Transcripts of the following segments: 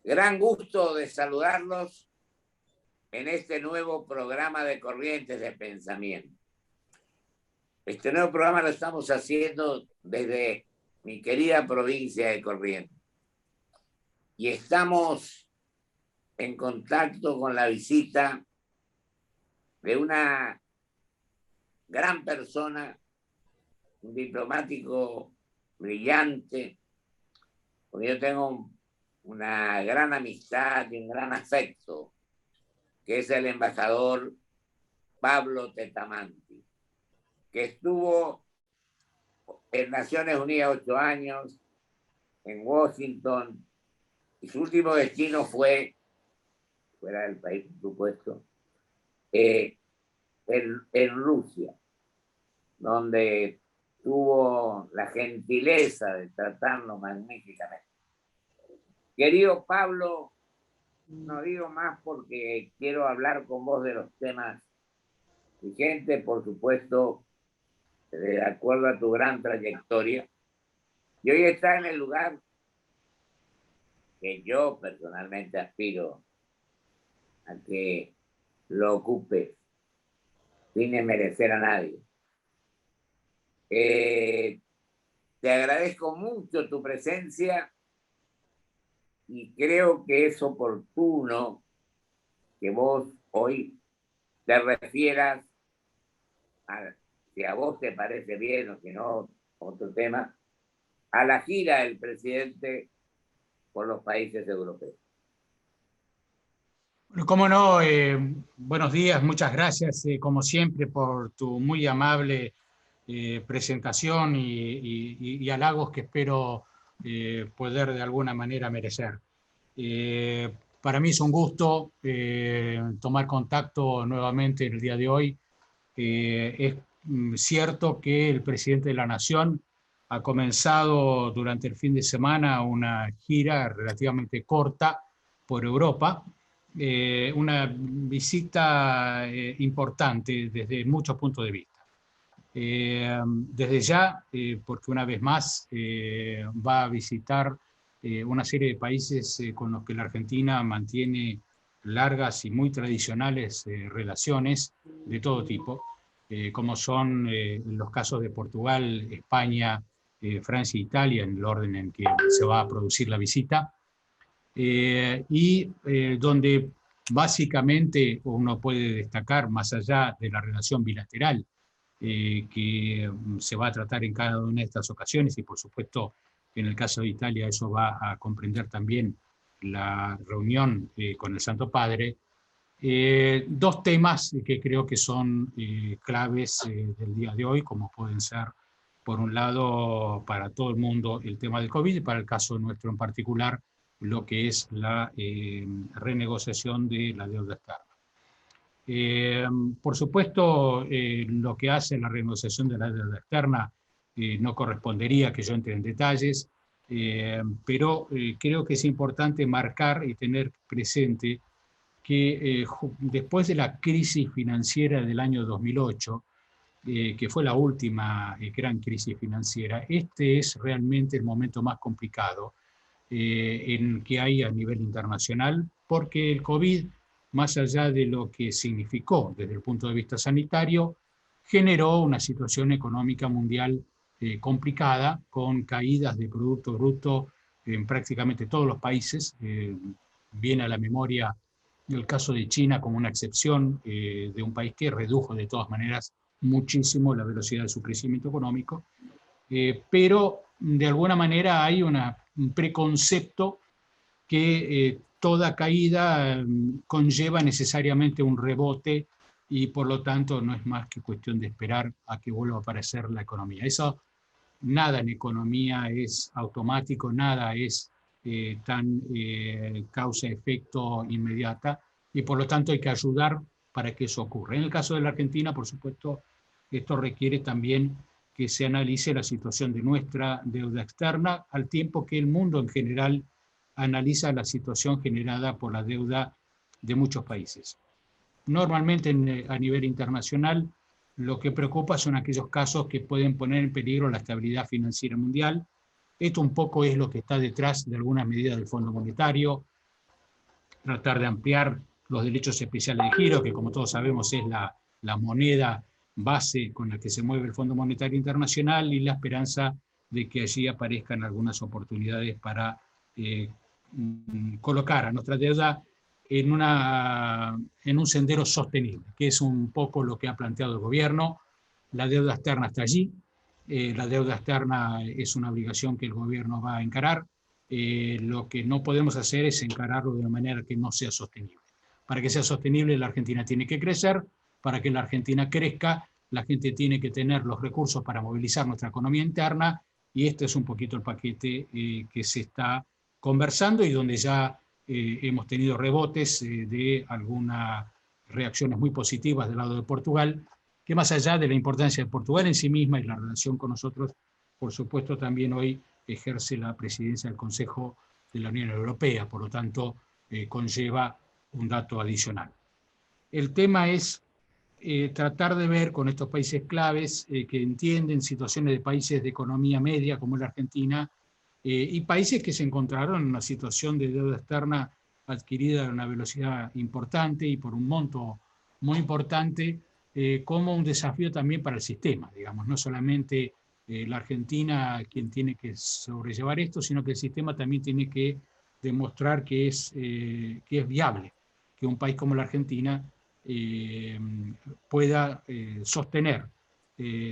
Gran gusto de saludarlos en este nuevo programa de Corrientes de Pensamiento. Este nuevo programa lo estamos haciendo desde mi querida provincia de Corrientes. Y estamos en contacto con la visita de una gran persona, un diplomático brillante, porque yo tengo una gran amistad y un gran afecto, que es el embajador Pablo Tetamanti, que estuvo en Naciones Unidas 8 años, en Washington, y su último destino fue, fuera del país, por supuesto, en Rusia, donde tuvo la gentileza de tratarnos magníficamente. Querido Pablo, no digo más porque quiero hablar con vos de los temas vigentes, por supuesto, de acuerdo a tu gran trayectoria. Y hoy está en el lugar que yo personalmente aspiro a que lo ocupe sin merecer a nadie. Te agradezco mucho tu presencia y creo que es oportuno que vos hoy te refieras a, si a vos te parece bien o si no, otro tema, a la gira del presidente por los países europeos. Bueno, cómo no, buenos días, muchas gracias como siempre por tu muy amable presentación y halagos que espero poder de alguna manera merecer. Para mí es un gusto tomar contacto nuevamente en el día de hoy. Es cierto que el presidente de la Nación ha comenzado durante el fin de semana una gira relativamente corta por Europa, una visita importante desde muchos puntos de vista. Desde ya, porque una vez más va a visitar una serie de países con los que la Argentina mantiene largas y muy tradicionales relaciones de todo tipo, como son los casos de Portugal, España, Francia e Italia, en el orden en que se va a producir la visita, y donde básicamente uno puede destacar, más allá de la relación bilateral que se va a tratar en cada una de estas ocasiones, y por supuesto en el caso de Italia eso va a comprender también la reunión con el Santo Padre, dos temas que creo que son claves del día de hoy, como pueden ser, por un lado, para todo el mundo el tema del COVID, y para el caso nuestro en particular, lo que es la renegociación de la deuda externa. Por supuesto, lo que hace la renegociación de la deuda externa no correspondería que yo entre en detalles, pero creo que es importante marcar y tener presente que después de la crisis financiera del año 2008, que fue la última gran crisis financiera, este es realmente el momento más complicado en que hay a nivel internacional, porque el COVID, más allá de lo que significó desde el punto de vista sanitario, generó una situación económica mundial complicada, con caídas de Producto Bruto en prácticamente todos los países. Viene a la memoria el caso de China como una excepción de un país que redujo de todas maneras muchísimo la velocidad de su crecimiento económico, pero de alguna manera hay un preconcepto que toda caída conlleva necesariamente un rebote y por lo tanto no es más que cuestión de esperar a que vuelva a aparecer la economía. Eso, nada en economía es automático, nada es tan causa-efecto inmediata, y por lo tanto hay que ayudar para que eso ocurra. En el caso de la Argentina, por supuesto, esto requiere también que se analice la situación de nuestra deuda externa, al tiempo que el mundo en general analiza la situación generada por la deuda de muchos países. Normalmente a nivel internacional lo que preocupa son aquellos casos que pueden poner en peligro la estabilidad financiera mundial. Esto un poco es lo que está detrás de algunas medidas del Fondo Monetario, tratar de ampliar los derechos especiales de giro, que como todos sabemos es la moneda base con la que se mueve el Fondo Monetario Internacional, y la esperanza de que allí aparezcan algunas oportunidades para colocar a nuestra deuda en un sendero sostenible, que es un poco lo que ha planteado el gobierno. La deuda externa está allí, la deuda externa es una obligación que el gobierno va a encarar. Lo que no podemos hacer es encararlo de una manera que no sea sostenible. Para que sea sostenible, la Argentina tiene que crecer. Para que la Argentina crezca, la gente tiene que tener los recursos para movilizar nuestra economía interna, y este es un poquito el paquete que se está conversando y donde ya hemos tenido rebotes de algunas reacciones muy positivas del lado de Portugal, que más allá de la importancia de Portugal en sí misma y la relación con nosotros, por supuesto también hoy ejerce la presidencia del Consejo de la Unión Europea, por lo tanto conlleva un dato adicional. El tema es tratar de ver con estos países claves que entienden situaciones de países de economía media como la Argentina y países que se encontraron en una situación de deuda externa adquirida a una velocidad importante y por un monto muy importante, como un desafío también para el sistema, digamos, no solamente la Argentina quien tiene que sobrellevar esto, sino que el sistema también tiene que demostrar que es viable que un país como la Argentina pueda sostener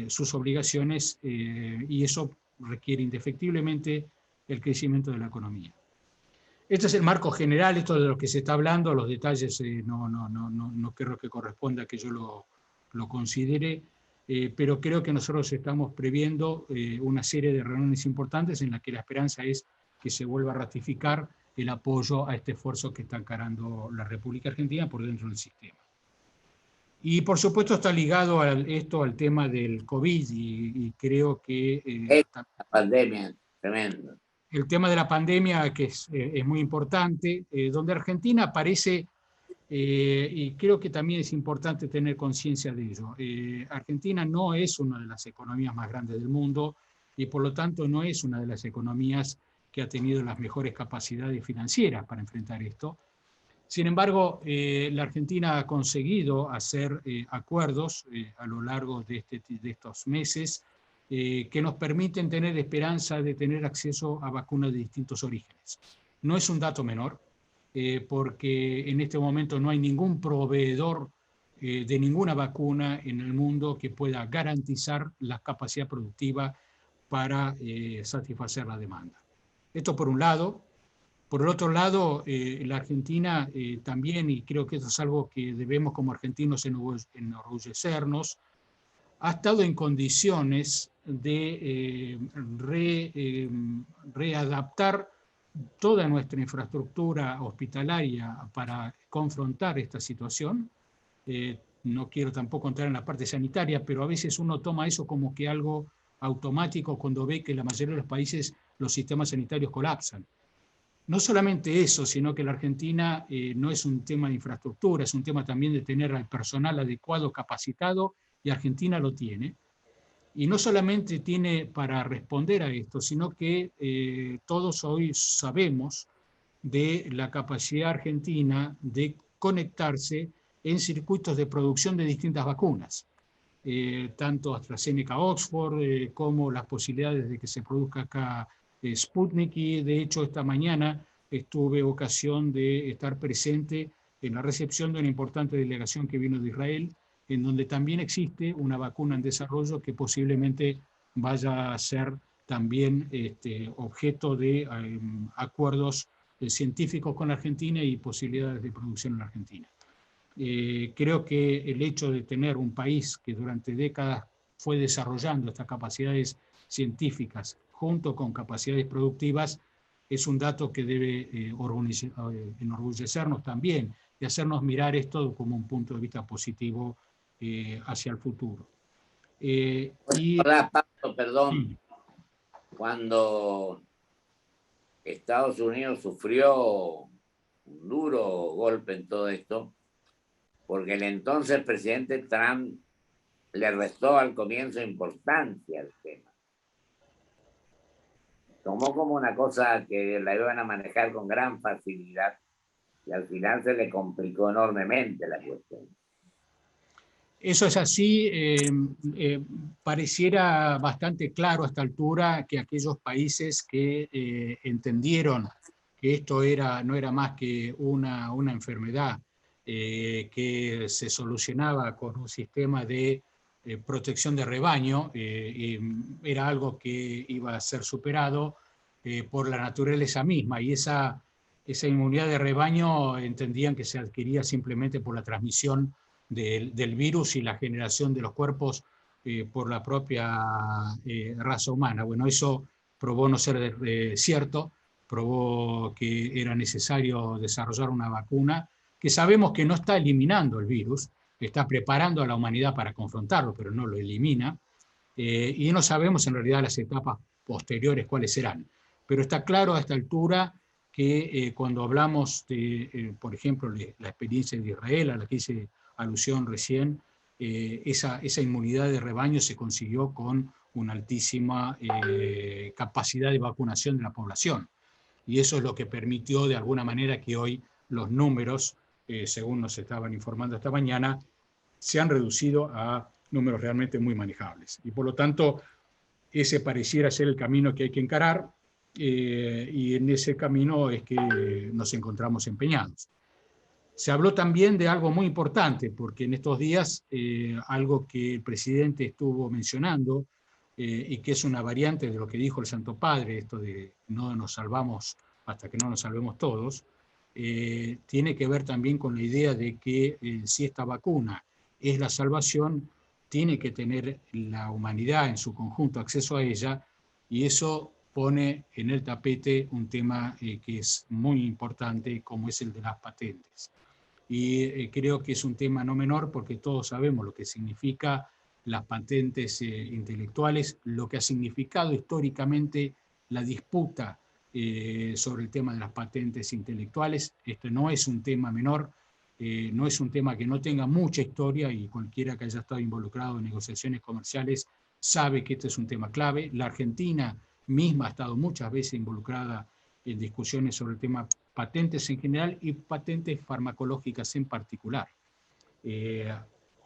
sus obligaciones y eso requiere indefectiblemente el crecimiento de la economía. Este es el marco general, esto de lo que se está hablando, los detalles no creo que corresponda que yo lo considere, pero creo que nosotros estamos previendo una serie de reuniones importantes en las que la esperanza es que se vuelva a ratificar el apoyo a este esfuerzo que está encarando la República Argentina por dentro del sistema. Y por supuesto está ligado esto al tema del COVID y creo que la pandemia, tremendo. el tema de la pandemia, que es muy importante, donde Argentina aparece, y creo que también es importante tener conciencia de ello. Argentina no es una de las economías más grandes del mundo y por lo tanto no es una de las economías que ha tenido las mejores capacidades financieras para enfrentar esto. Sin embargo, la Argentina ha conseguido hacer acuerdos a lo largo de estos meses que nos permiten tener esperanza de tener acceso a vacunas de distintos orígenes. No es un dato menor, porque en este momento no hay ningún proveedor de ninguna vacuna en el mundo que pueda garantizar la capacidad productiva para satisfacer la demanda. Esto por un lado. Por el otro lado, la Argentina también, y creo que eso es algo que debemos como argentinos enorgullecernos, ha estado en condiciones de readaptar toda nuestra infraestructura hospitalaria para confrontar esta situación. No quiero tampoco entrar en la parte sanitaria, pero a veces uno toma eso como que algo automático cuando ve que en la mayoría de los países los sistemas sanitarios colapsan. No solamente eso, sino que la Argentina no es un tema de infraestructura, es un tema también de tener al personal adecuado, capacitado, y Argentina lo tiene. Y no solamente tiene para responder a esto, sino que todos hoy sabemos de la capacidad argentina de conectarse en circuitos de producción de distintas vacunas. Tanto AstraZeneca Oxford como las posibilidades de que se produzca acá Sputnik, y de hecho esta mañana tuve ocasión de estar presente en la recepción de una importante delegación que vino de Israel, en donde también existe una vacuna en desarrollo que posiblemente vaya a ser también objeto de acuerdos científicos con la Argentina y posibilidades de producción en la Argentina. Creo que el hecho de tener un país que durante décadas fue desarrollando estas capacidades científicas junto con capacidades productivas es un dato que debe enorgullecernos también y hacernos mirar esto como un punto de vista positivo hacia el futuro. Hola, Pablo, perdón. Cuando Estados Unidos sufrió un duro golpe en todo esto, porque el entonces presidente Trump le restó al comienzo importancia al tema. Tomó como una cosa que la iban a manejar con gran facilidad y al final se le complicó enormemente la cuestión. Eso es así. Pareciera bastante claro a esta altura que aquellos países que entendieron que esto no era más que una enfermedad que se solucionaba con un sistema de protección de rebaño, era algo que iba a ser superado por la naturaleza misma, y esa inmunidad de rebaño entendían que se adquiría simplemente por la transmisión del virus y la generación de los cuerpos por la propia raza humana. Bueno, eso probó no ser cierto, probó que era necesario desarrollar una vacuna que sabemos que no está eliminando el virus, está preparando a la humanidad para confrontarlo, pero no lo elimina, y no sabemos en realidad las etapas posteriores cuáles serán. Pero está claro a esta altura que cuando hablamos de, por ejemplo, la experiencia de Israel, a la que hice alusión recién, esa inmunidad de rebaño se consiguió con una altísima capacidad de vacunación de la población. Y eso es lo que permitió de alguna manera que hoy los números, según nos estaban informando esta mañana, se han reducido a números realmente muy manejables. Y por lo tanto, ese pareciera ser el camino que hay que encarar, y en ese camino es que nos encontramos empeñados. Se habló también de algo muy importante, porque en estos días algo que el presidente estuvo mencionando y que es una variante de lo que dijo el Santo Padre, esto de no nos salvamos hasta que no nos salvemos todos, tiene que ver también con la idea de que si esta vacuna es la salvación, tiene que tener la humanidad en su conjunto acceso a ella, y eso pone en el tapete un tema que es muy importante, como es el de las patentes. Y creo que es un tema no menor porque todos sabemos lo que significa las patentes intelectuales, lo que ha significado históricamente la disputa sobre el tema de las patentes intelectuales. Este no es un tema menor, no es un tema que no tenga mucha historia, y cualquiera que haya estado involucrado en negociaciones comerciales sabe que este es un tema clave. La Argentina misma ha estado muchas veces involucrada en discusiones sobre el tema patentes en general y patentes farmacológicas en particular.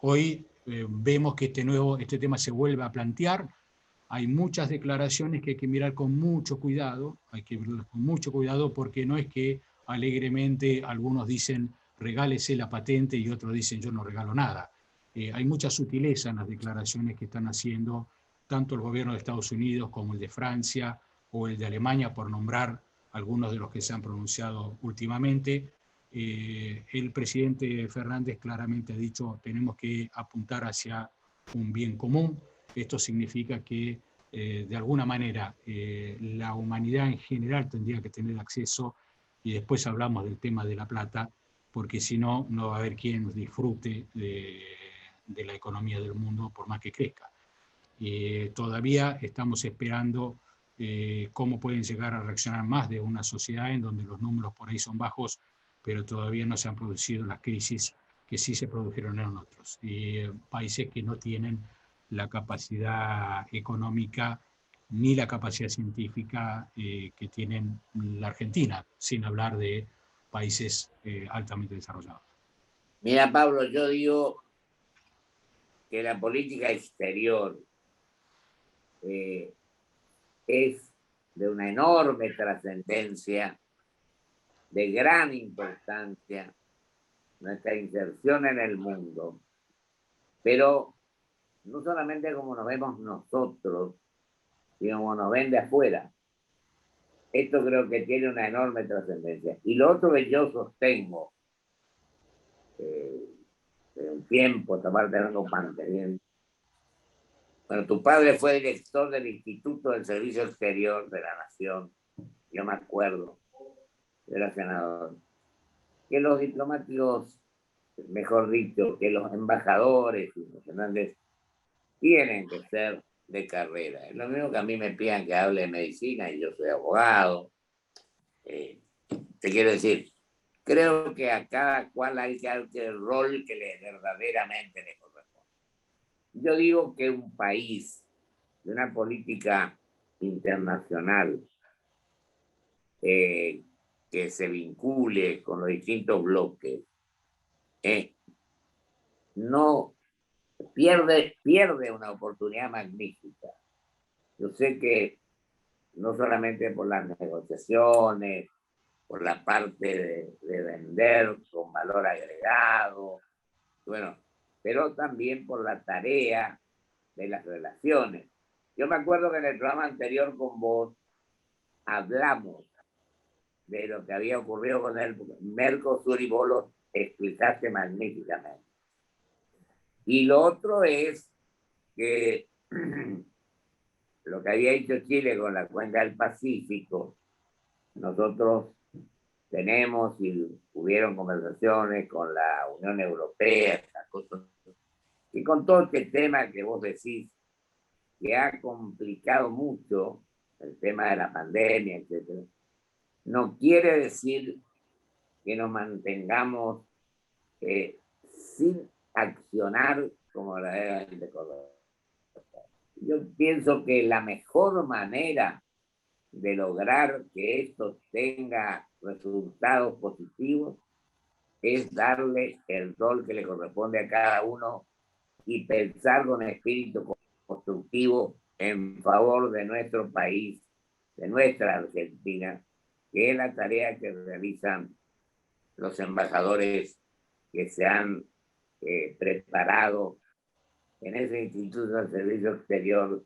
Hoy vemos que este tema se vuelve a plantear. Hay muchas declaraciones que hay que mirar con mucho cuidado, hay que verlas con mucho cuidado, porque no es que alegremente algunos dicen regálese la patente y otros dicen yo no regalo nada. Hay mucha sutileza en las declaraciones que están haciendo tanto el gobierno de Estados Unidos como el de Francia o el de Alemania, por nombrar algunos de los que se han pronunciado últimamente. El presidente Fernández claramente ha dicho tenemos que apuntar hacia un bien común. Esto significa que de alguna manera la humanidad en general tendría que tener acceso, y después hablamos del tema de la plata, porque si no, no va a haber quien disfrute de la economía del mundo por más que crezca. Todavía estamos esperando cómo pueden llegar a reaccionar más de una sociedad en donde los números por ahí son bajos, pero todavía no se han producido las crisis que sí se produjeron en otros. Y países que no tienen la capacidad económica ni la capacidad científica que tienen la Argentina, sin hablar de países altamente desarrollados. Mira, Pablo, yo digo que la política exterior es de una enorme trascendencia, de gran importancia, nuestra inserción en el mundo, pero no solamente como nos vemos nosotros, sino como nos ven de afuera. Esto creo que tiene una enorme trascendencia. Y lo otro que yo sostengo, de un tiempo, esta parte vengo manteniendo. Bueno, tu padre fue director del Instituto del Servicio Exterior de la Nación, yo me acuerdo, era senador, que los diplomáticos, mejor dicho, que los embajadores y los Fernández tienen que ser de carrera. Es lo mismo que a mí me pidan que hable de medicina y yo soy abogado. Te quiero decir, creo que a cada cual hay que dar el rol que verdaderamente le corresponde. Yo digo que un país de una política internacional que se vincule con los distintos bloques, no pierde una oportunidad magnífica. Yo sé que no solamente por las negociaciones, por la parte de vender con valor agregado, bueno, pero también por la tarea de las relaciones. Yo me acuerdo que en el programa anterior con vos hablamos de lo que había ocurrido con el Mercosur y vos lo explicaste magníficamente. Y lo otro es que lo que había hecho Chile con la cuenca del Pacífico, nosotros tenemos y hubieron conversaciones con la Unión Europea, estas cosas, y con todo este tema que vos decís, que ha complicado mucho el tema de la pandemia, etc. No quiere decir que nos mantengamos sin accionar como verdaderamente correcto. Yo pienso que la mejor manera de lograr que esto tenga resultados positivos es darle el rol que le corresponde a cada uno y pensar con espíritu constructivo en favor de nuestro país, de nuestra Argentina, que es la tarea que realizan los embajadores que se han preparado en ese Instituto de Servicio Exterior,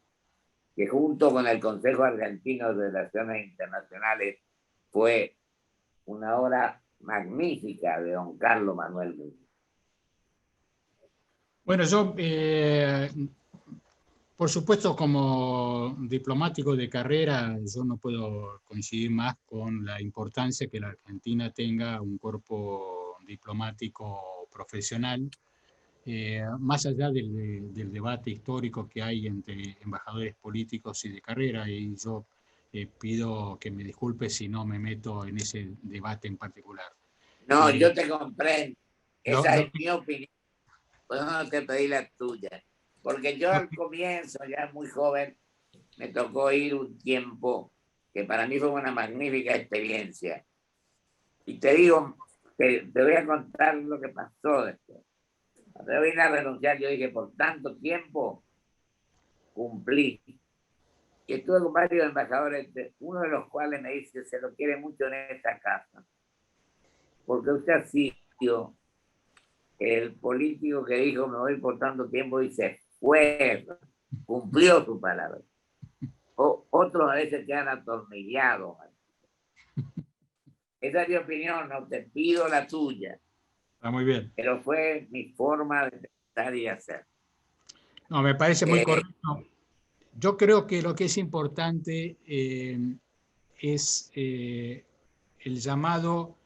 que junto con el Consejo Argentino de Relaciones Internacionales fue una obra magnífica de don Carlos Manuel Núñez. Bueno, yo, por supuesto, como diplomático de carrera, yo no puedo coincidir más con la importancia que la Argentina tenga un cuerpo diplomático profesional, más allá del debate histórico que hay entre embajadores políticos y de carrera, y yo pido que me disculpe si no me meto en ese debate en particular. No, yo te comprendo. Esa Lo es mi opinión. Pues no te pedí la tuya. Porque yo al comienzo, ya muy joven, me tocó ir un tiempo que para mí fue una magnífica experiencia. Y te digo, te voy a contar lo que pasó después. Cuando yo vine a renunciar, yo dije, por tanto tiempo cumplí. Y estuve con varios embajadores, uno de los cuales me dice, se lo quiere mucho en esta casa, porque usted ha sido el político que dijo, me voy por tanto tiempo y se fue, cumplió su palabra. Otros a veces quedan atornillados. Esa es mi opinión, no te pido la tuya. Está muy bien. Pero fue mi forma de pensar y hacer. No, me parece muy correcto. Yo creo que lo que es importante es el llamado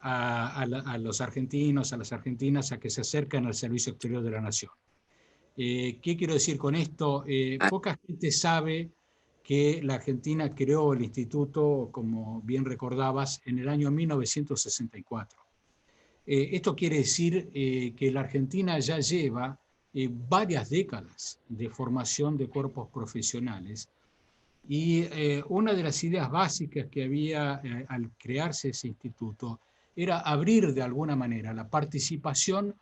a los argentinos, a las argentinas, a que se acerquen al servicio exterior de la nación. ¿Qué quiero decir con esto? Poca gente sabe que la Argentina creó el instituto, como bien recordabas, en el año 1964. Esto quiere decir que la Argentina ya lleva varias décadas de formación de cuerpos profesionales y una de las ideas básicas que había al crearse ese instituto era abrir de alguna manera la participación,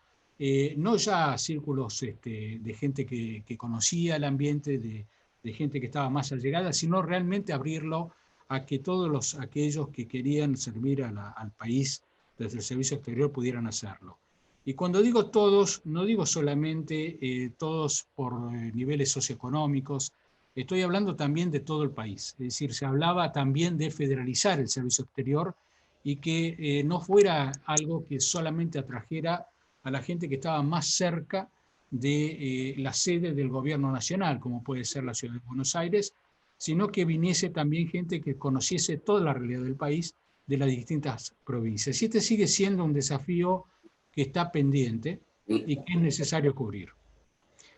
no ya a círculos de gente que conocía el ambiente, de gente que estaba más allegada, sino realmente abrirlo a que todos aquellos que querían servir al país desde el servicio exterior pudieran hacerlo. Y cuando digo todos, no digo solamente todos por niveles socioeconómicos, estoy hablando también de todo el país. Es decir, se hablaba también de federalizar el servicio exterior y que no fuera algo que solamente atrajera a la gente que estaba más cerca de la sede del gobierno nacional, como puede ser la ciudad de Buenos Aires, sino que viniese también gente que conociese toda la realidad del país de las distintas provincias. Y este sigue siendo un desafío que está pendiente y que es necesario cubrir.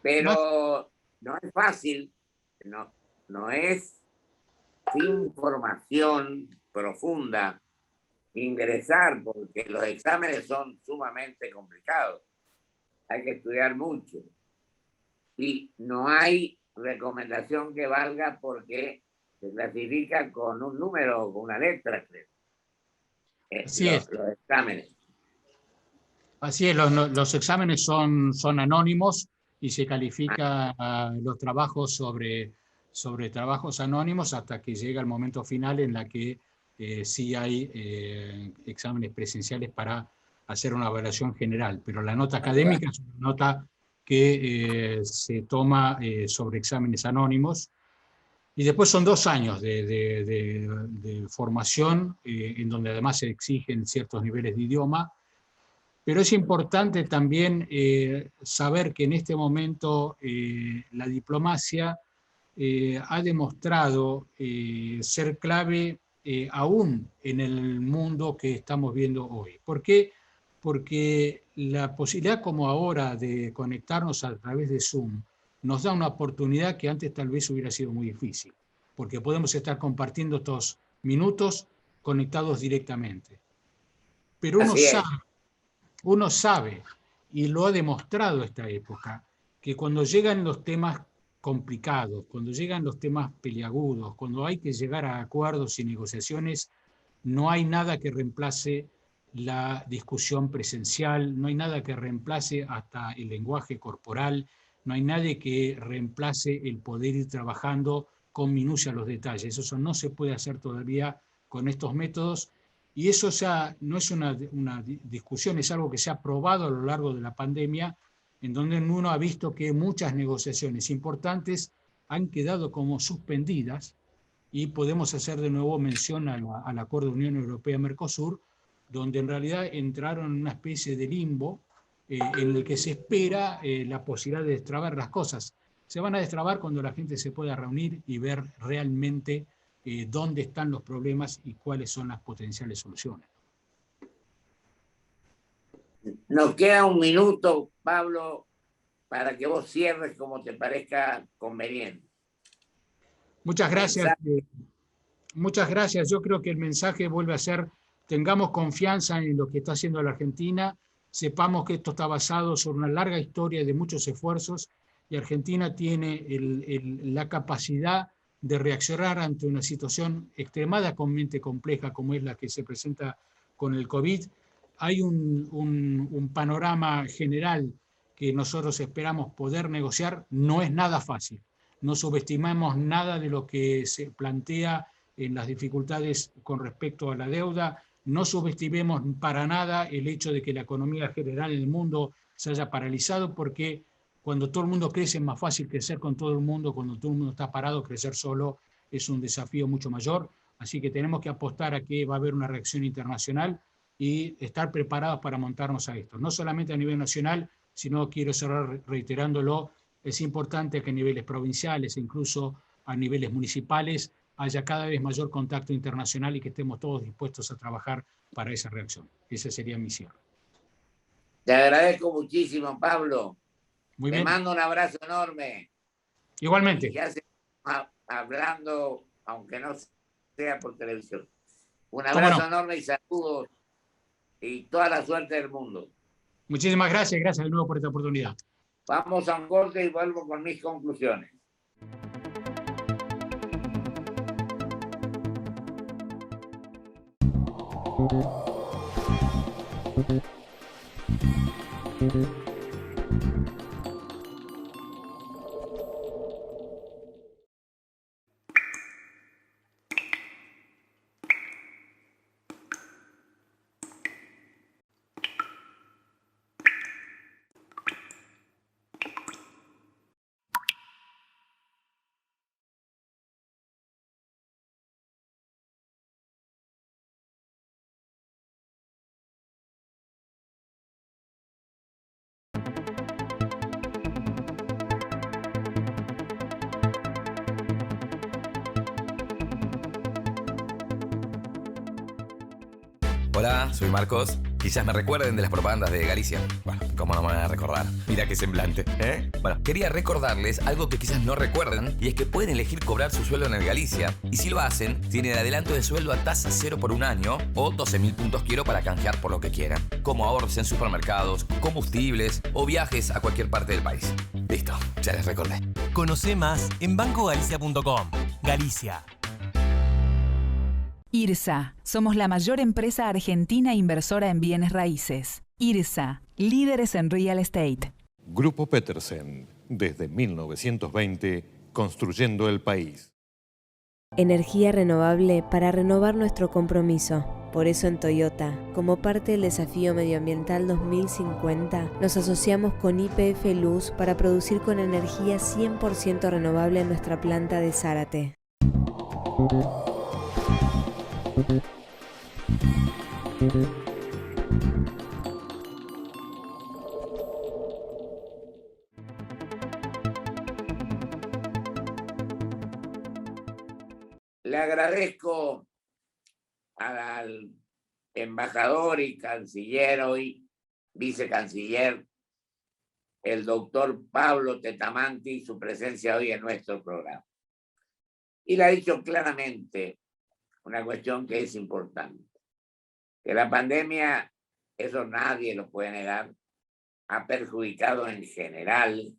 Pero no es fácil, no es sin formación profunda ingresar, porque los exámenes son sumamente complicados. Hay que estudiar mucho. Y no hay recomendación que valga porque se clasifica con un número o con una letra, creo. Así es. Los exámenes. Así es, los exámenes son anónimos y se califica los trabajos sobre trabajos anónimos hasta que llega el momento final en la que sí hay exámenes presenciales para hacer una evaluación general. Pero la nota académica es una nota que se toma sobre exámenes anónimos. Y después son 2 años de formación, en donde además se exigen ciertos niveles de idioma. Pero es importante también saber que en este momento la diplomacia ha demostrado ser clave aún en el mundo que estamos viendo hoy. ¿Por qué? Porque la posibilidad como ahora de conectarnos a través de Zoom nos da una oportunidad que antes tal vez hubiera sido muy difícil, porque podemos estar compartiendo estos minutos conectados directamente. Pero uno sabe, y lo ha demostrado esta época, que cuando llegan los temas complicados, cuando llegan los temas peliagudos, cuando hay que llegar a acuerdos y negociaciones, no hay nada que reemplace la discusión presencial, no hay nada que reemplace hasta el lenguaje corporal, no hay nada que reemplace el poder ir trabajando con minucia los detalles. Eso no se puede hacer todavía con estos métodos. Y eso no es una discusión, es algo que se ha probado a lo largo de la pandemia, en donde uno ha visto que muchas negociaciones importantes han quedado como suspendidas, y podemos hacer de nuevo mención al Acuerdo Unión Europea-Mercosur, donde en realidad entraron en una especie de limbo en el que se espera la posibilidad de destrabar las cosas. Se van a destrabar cuando la gente se pueda reunir y ver realmente dónde están los problemas y cuáles son las potenciales soluciones. Nos queda 1 minuto, Pablo, para que vos cierres como te parezca conveniente. Muchas gracias. Muchas gracias. Yo creo que el mensaje vuelve a ser: tengamos confianza en lo que está haciendo la Argentina, sepamos que esto está basado sobre una larga historia de muchos esfuerzos, y Argentina tiene la capacidad de reaccionar ante una situación extremadamente compleja como es la que se presenta con el COVID. Hay un panorama general que nosotros esperamos poder negociar. No es nada fácil. No subestimamos nada de lo que se plantea en las dificultades con respecto a la deuda. No subestimemos para nada el hecho de que la economía general en el mundo se haya paralizado, porque cuando todo el mundo crece es más fácil crecer con todo el mundo. Cuando todo el mundo está parado, crecer solo es un desafío mucho mayor. Así que tenemos que apostar a que va a haber una reacción internacional y estar preparados para montarnos a esto. No solamente a nivel nacional, sino, quiero cerrar reiterándolo, es importante que a niveles provinciales e incluso a niveles municipales haya cada vez mayor contacto internacional y que estemos todos dispuestos a trabajar para esa reacción. Esa sería mi cierre. Te agradezco muchísimo, Pablo. Muy bien. Te mando un abrazo enorme. Igualmente. Y ya seguimos hablando, aunque no sea por televisión. Un abrazo enorme y saludos y toda la suerte del mundo. Muchísimas gracias. Gracias de nuevo por esta oportunidad. Vamos a un corte y vuelvo con mis conclusiones. Hola, soy Marcos. Quizás me recuerden de las propagandas de Galicia. Bueno, ¿cómo no me van a recordar? Mira qué semblante, ¿eh? Bueno, quería recordarles algo que quizás no recuerdan, y es que pueden elegir cobrar su sueldo en el Galicia. Y si lo hacen, tienen adelanto de sueldo a tasa cero por 1 año o 12.000 puntos quiero para canjear por lo que quieran, como ahorros en supermercados, combustibles o viajes a cualquier parte del país. Listo, ya les recordé. Conoce más en bancogalicia.com. Galicia. IRSA. Somos la mayor empresa argentina inversora en bienes raíces. IRSA. Líderes en real estate. Grupo Petersen. Desde 1920, construyendo el país. Energía renovable para renovar nuestro compromiso. Por eso en Toyota, como parte del desafío medioambiental 2050, nos asociamos con YPF Luz para producir con energía 100% renovable en nuestra planta de Zárate. Le agradezco al embajador y canciller, hoy vicecanciller, el doctor Pablo Tetamanti, su presencia hoy en nuestro programa. Y le ha dicho claramente una cuestión que es importante, que la pandemia, eso nadie lo puede negar, ha perjudicado en general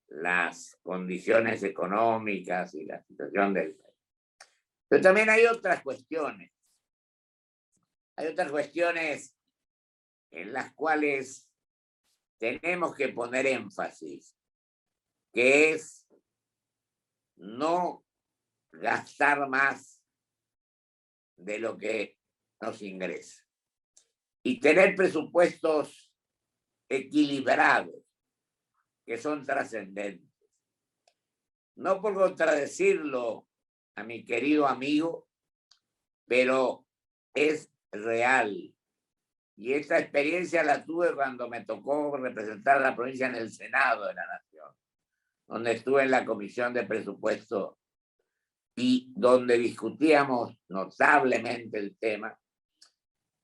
las condiciones económicas y la situación del país. Pero también hay otras cuestiones. Hay otras cuestiones en las cuales tenemos que poner énfasis, que es no gastar más de lo que nos ingresa y tener presupuestos equilibrados, que son trascendentes. No por contradecirlo a mi querido amigo, pero es real. Y esta experiencia la tuve cuando me tocó representar a la provincia en el Senado de la Nación, donde estuve en la Comisión de Presupuesto y donde discutíamos notablemente el tema,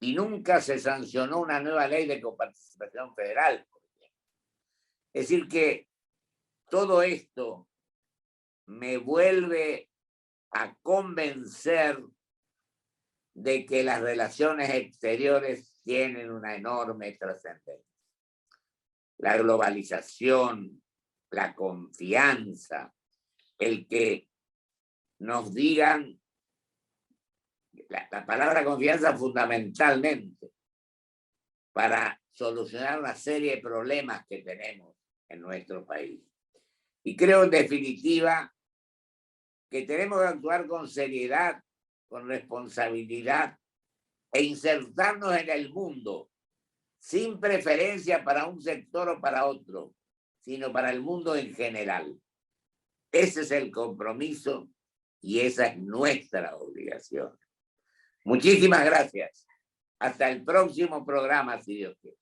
y nunca se sancionó una nueva ley de coparticipación federal. Es decir que todo esto me vuelve a convencer de que las relaciones exteriores tienen una enorme trascendencia. La globalización, la confianza, el que nos digan, la palabra confianza fundamentalmente, para solucionar una serie de problemas que tenemos en nuestro país. Y creo en definitiva que tenemos que actuar con seriedad, con responsabilidad e insertarnos en el mundo sin preferencia para un sector o para otro, sino para el mundo en general. Ese es el compromiso y esa es nuestra obligación. Muchísimas gracias. Hasta el próximo programa, si Dios quiere.